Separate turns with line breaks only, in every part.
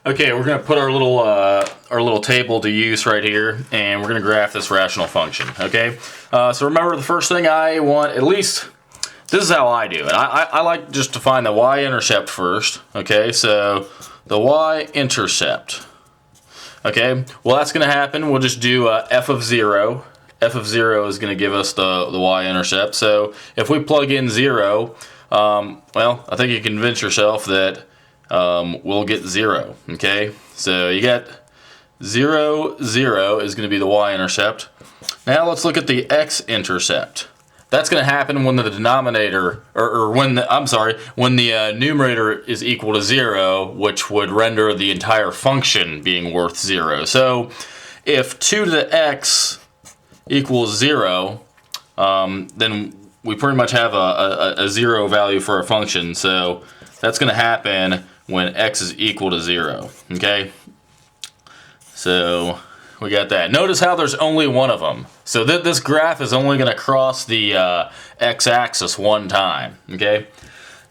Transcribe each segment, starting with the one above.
Okay, we're going to put our little table to use right here, and we're going to graph this rational function. Okay, so remember the first thing I want, at least this is how I do it. I like just to find the y-intercept first. Okay, so the y-intercept. Okay, well that's going to happen. We'll just do f of 0. F of 0 is going to give us the y-intercept. So if we plug in 0, well, I think you can convince yourself that we'll get 0. Okay, so you get 0, 0 is going to be the y-intercept. Now let's look at the x-intercept. That's going to happen when the denominator, when the numerator is equal to 0, which would render the entire function being worth 0. So if 2 to the x equals 0, then we pretty much have a 0 value for our function. So that's going to happen when x is equal to 0. Okay, so we got that. Notice how there's only one of them. So this graph is only going to cross the x-axis one time. Okay.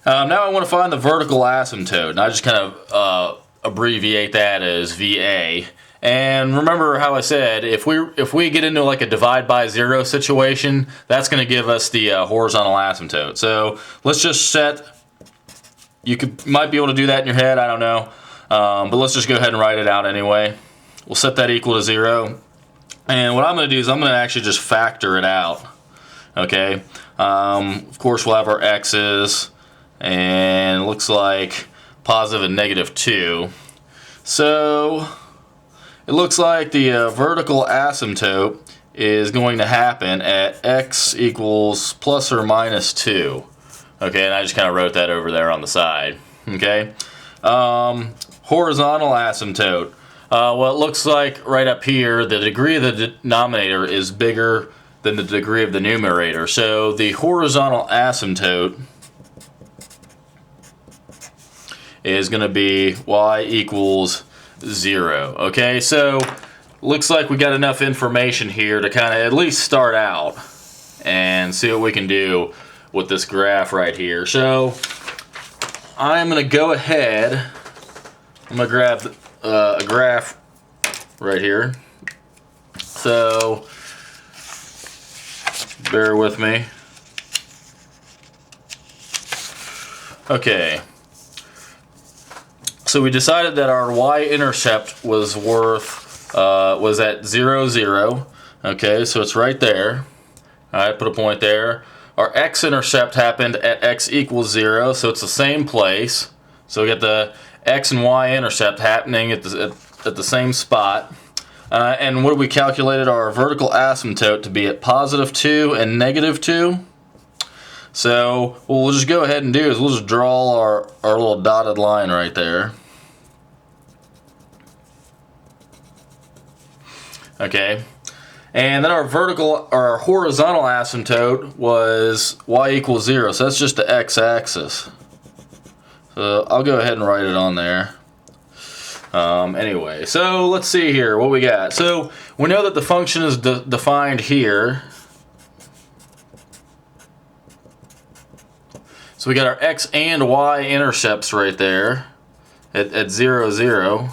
Now I want to find the vertical asymptote, and I just kind of abbreviate that as VA. And remember how I said if we get into like a divide by 0 situation, that's going to give us the horizontal asymptote. So let's just set. Might be able to do that in your head. I don't know, but let's just go ahead and write it out anyway. We'll set that equal to 0. And what I'm going to do is I'm going to actually just factor it out. Okay. Of course, we'll have our x's, and it looks like positive and negative 2. So it looks like the vertical asymptote is going to happen at x equals plus or minus 2. Okay, and I just kind of wrote that over there on the side. Okay. Horizontal asymptote. Well, it looks like right up here, the degree of the denominator is bigger than the degree of the numerator. So the horizontal asymptote is going to be y equals 0. Okay, so looks like we got enough information here to kind of at least start out and see what we can do with this graph right here. So I'm going to go ahead, I'm going to grab a graph right here. So bear with me. Okay. So we decided that our y-intercept was was at 0, 0. Okay, so it's right there. Alright, put a point there. Our x-intercept happened at x equals 0, so it's the same place. So we get the x and y-intercept happening at the same spot. And what we calculated our vertical asymptote to be at positive 2 and negative 2. So what we'll just go ahead and do is we'll just draw our little dotted line right there. Okay. And then our horizontal asymptote was y equals 0, so that's just the x-axis. So I'll go ahead and write it on there. Anyway, so let's see here what we got. So we know that the function is defined here. So we got our x and y intercepts right there at 0, 0.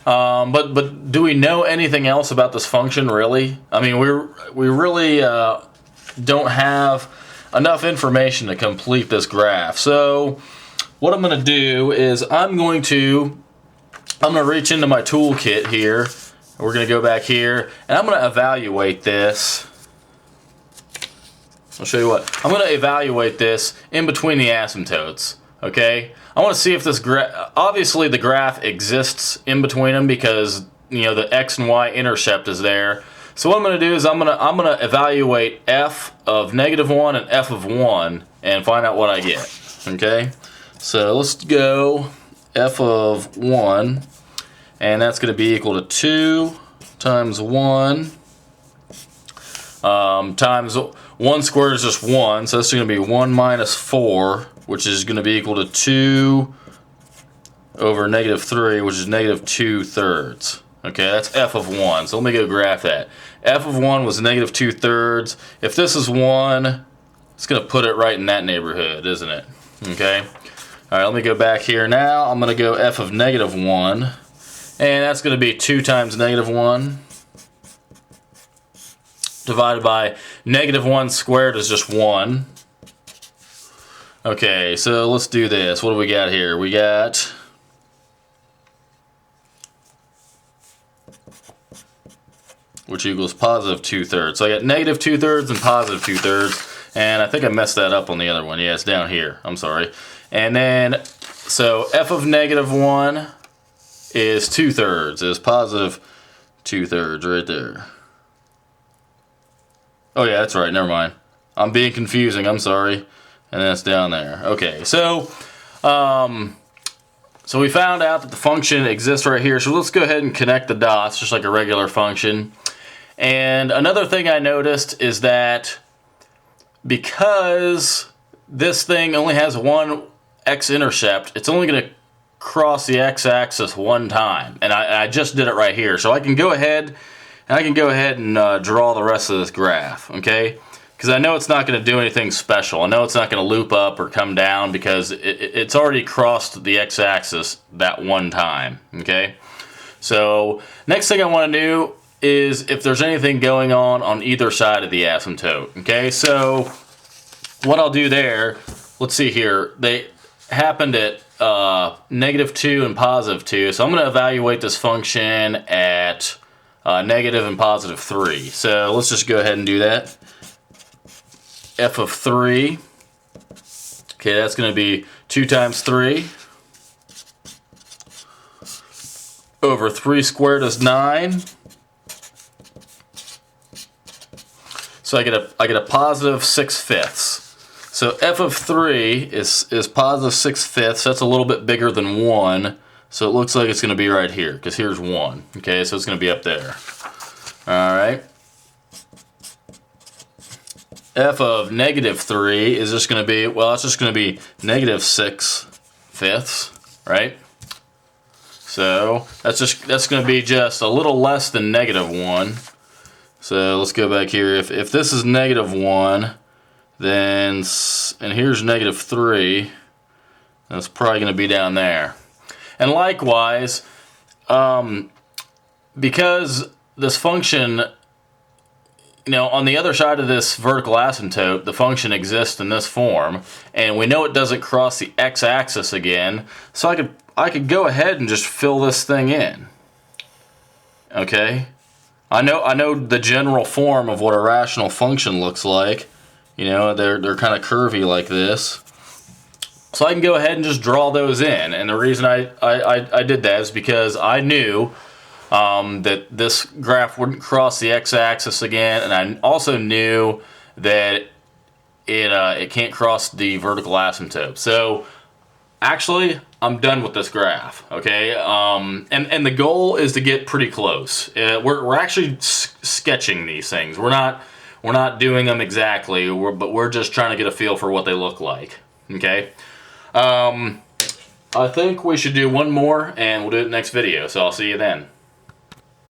But do we know anything else about this function, really? I mean, we really don't have enough information to complete this graph. So what I'm going to do is I'm going to reach into my toolkit here. We're going to go back here, and I'm going to evaluate this. I'll show you what. I'm going to evaluate this in between the asymptotes. Okay, I want to see if this obviously the graph exists in between them because the x and y intercept is there. So what I'm going to do is I'm going to evaluate f of -1 and f of 1 and find out what I get. Okay, so let's go f of 1, and that's going to be equal to 2 times 1 times 1 squared is just 1, so that's going to be 1 minus 4, which is going to be equal to 2 over -3, which is -2/3. Okay, that's f of 1. So let me go graph that. F of 1 was -2/3. If this is 1, it's going to put it right in that neighborhood, isn't it? Okay. Alright, let me go back here now. I'm going to go f of negative 1. And that's going to be 2 times negative 1. Divided by negative 1 squared is just 1. Okay, so let's do this. What do we got here? We got... which equals positive 2/3. So I got negative 2/3 and positive 2/3. And I think I messed that up on the other one. Yeah, it's down here. I'm sorry. And then, so f of negative 1 is 2/3. Is positive 2/3 right there. Oh yeah, that's right. Never mind. I'm being confusing. I'm sorry. And that's down there. Okay, so we found out that the function exists right here. So let's go ahead and connect the dots, just like a regular function. And another thing I noticed is that because this thing only has one x-intercept, it's only going to cross the x-axis one time. And I just did it right here. So I can go ahead and draw the rest of this graph, okay? Because I know it's not going to do anything special. I know it's not going to loop up or come down because it's already crossed the x-axis that one time, okay? So next thing I want to do is if there's anything going on either side of the asymptote, okay? So what I'll do there, let's see here, they happened at negative 2 and positive 2, so I'm going to evaluate this function at negative and positive 3. So let's just go ahead and do that. F of 3, okay, that's going to be 2 times 3 over 3 squared is 9. So I get a positive 6/5. So f of 3 is positive 6/5. That's a little bit bigger than 1. So it looks like it's going to be right here, because here's 1. Okay, so it's going to be up there. Alright. F of negative 3 is just going to be, well, it's just going to be negative 6/5, right? So that's going to be just a little less than negative 1. So let's go back here. If this is negative 1, then, and here's negative 3, that's probably going to be down there. And likewise, because this function, you know, on the other side of this vertical asymptote, the function exists in this form, and we know it doesn't cross the x-axis again, so I could go ahead and just fill this thing in. Okay? I know the general form of what a rational function looks like. You know, they're kind of curvy like this. So I can go ahead and just draw those in. And the reason I did that is because I knew that this graph wouldn't cross the x-axis again, and I also knew that it can't cross the vertical asymptote. So actually, I'm done with this graph, okay? And the goal is to get pretty close. We're actually sketching these things. We're not doing them exactly, but we're just trying to get a feel for what they look like, okay? I think we should do one more, and we'll do it in the next video, so I'll see you then.